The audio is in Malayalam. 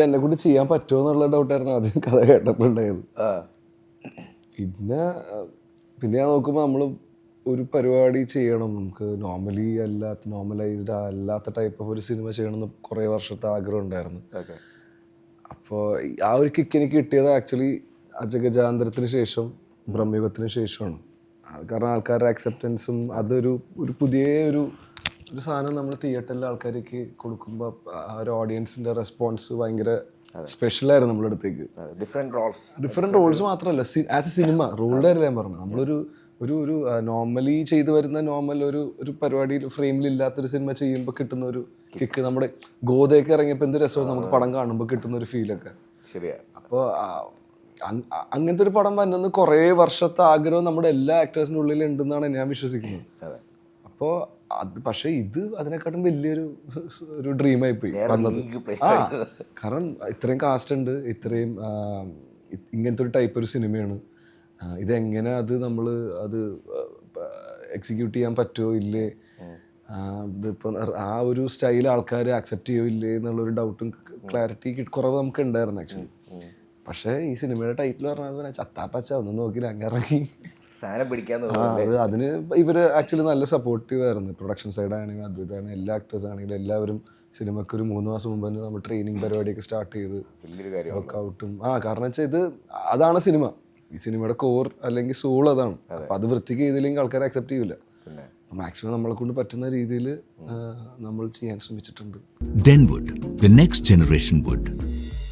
എന്നെ കൊണ്ട് ചെയ്യാൻ പറ്റുമോ എന്നുള്ള ഡൗട്ടായിരുന്നു ആദ്യം കഥ കേട്ടപ്പോൾ ഉണ്ടായത്. പിന്നെ ഞാൻ നോക്കുമ്പോൾ നമ്മൾ ഒരു പരിപാടി ചെയ്യണം, നമുക്ക് നോർമലൈസ്ഡ് അല്ലാത്ത ടൈപ്പ് ഓഫ് ഒരു സിനിമ ചെയ്യണമെന്ന് കുറേ വർഷത്തെ ആഗ്രഹം ഉണ്ടായിരുന്നു. അപ്പോൾ ആ ഒരു കിക്ക് എനിക്ക് കിട്ടിയത് ആക്ച്വലി അജഗജാന്തരത്തിന് ശേഷം ബ്രഹ്മയുഗത്തിന് ശേഷമാണ്. കാരണം ആൾക്കാരുടെ അക്സെപ്റ്റൻസും അതൊരു പുതിയ ഒരു സാധനം നമ്മൾ തിയേറ്ററിൽ ആൾക്കാർക്ക് കൊടുക്കുമ്പോൾ ആ ഒരു ഓഡിയൻസിൻ്റെ റെസ്പോൺസ് ഭയങ്കര സ്പെഷ്യലായിരുന്നു നമ്മുടെ അടുത്തേക്ക്. ഡിഫറെൻറ്റ് റോൾസ് മാത്രമല്ല, ആസ് എ സിനിമ റോളിൻ്റെ കാര്യം ഞാൻ പറഞ്ഞു. നമ്മളൊരു ഒരു നോർമലി ചെയ്തു വരുന്ന ഒരു പരിപാടി ഫ്രെയിമിലില്ലാത്തൊരു സിനിമ ചെയ്യുമ്പോൾ കിട്ടുന്ന ഒരു കിക്ക്, നമ്മുടെ ഗോതയൊക്കെ ഇറങ്ങിയപ്പോൾ എന്ത് രസമാണ് നമുക്ക് പടം കാണുമ്പോൾ കിട്ടുന്ന ഒരു ഫീലൊക്കെ. അപ്പോൾ അങ്ങനത്തെ ഒരു പടം വന്നെന്ന് കുറേ വർഷത്തെ ആഗ്രഹം നമ്മുടെ എല്ലാ ആക്ടേഴ്സിൻ്റെ ഉള്ളിൽ ഉണ്ടെന്നാണ് ഞാൻ വിശ്വസിക്കുന്നത്. അപ്പോൾ പക്ഷേ ഇത് അതിനെക്കാട്ടും വലിയൊരു ഡ്രീമായി പോയി വന്നത്. കാരണം ഇത്രയും കാസ്റ്റ് ഉണ്ട്, ഇത്രയും ഇങ്ങനത്തെ ഒരു ടൈപ്പ് ഒരു സിനിമയാണ്. ഇതെങ്ങനെ നമ്മൾ എക്സിക്യൂട്ട് ചെയ്യാൻ പറ്റുമോ ഇല്ലേ, ഇതിപ്പോൾ ആ ഒരു സ്റ്റൈൽ ആൾക്കാർ അക്സെപ്റ്റ് ചെയ്യോ ഇല്ലേ എന്നുള്ളൊരു ഡൗട്ടും ക്ലാരിറ്റി കുറവ് നമുക്ക് ഉണ്ടായിരുന്നു ആക്ച്വലി. പക്ഷേ ഈ സിനിമയുടെ ടൈറ്റിൽ പറഞ്ഞാൽ ചത്താപ്പച്ച ഒന്നും നോക്കിയില്ല, അങ്ങ് ഇറങ്ങി അതിന് ഇവർ ആക്ച്വലി നല്ല സപ്പോർട്ടീവ് ആയിരുന്നു. പ്രൊഡക്ഷൻ സൈഡാണെങ്കിൽ അദ്വൈതാണ്, എല്ലാ ആക്ടേഴ്സ് ആണെങ്കിലും എല്ലാവരും സിനിമയ്ക്ക് ഒരു 3 മാസം മുമ്പ് തന്നെ നമ്മൾ ട്രെയിനിങ് പരിപാടിയൊക്കെ സ്റ്റാർട്ട് ചെയ്ത് വർക്കൗട്ടും. കാരണം വെച്ചാൽ അതാണ് സിനിമ, ഈ സിനിമയുടെ കോർ അല്ലെങ്കിൽ സോൾ അതാണ്. അപ്പം അത് വൃത്തിക്ക് ചെയ്തില്ലെങ്കിൽ ആൾക്കാർ അക്സെപ്റ്റ് ചെയ്യില്ല. മാക്സിമം നമ്മളെ കൊണ്ട് പറ്റുന്ന രീതിയിൽ നമ്മൾ ചെയ്യാൻ ശ്രമിച്ചിട്ടുണ്ട്. Denwood, the next generation wood.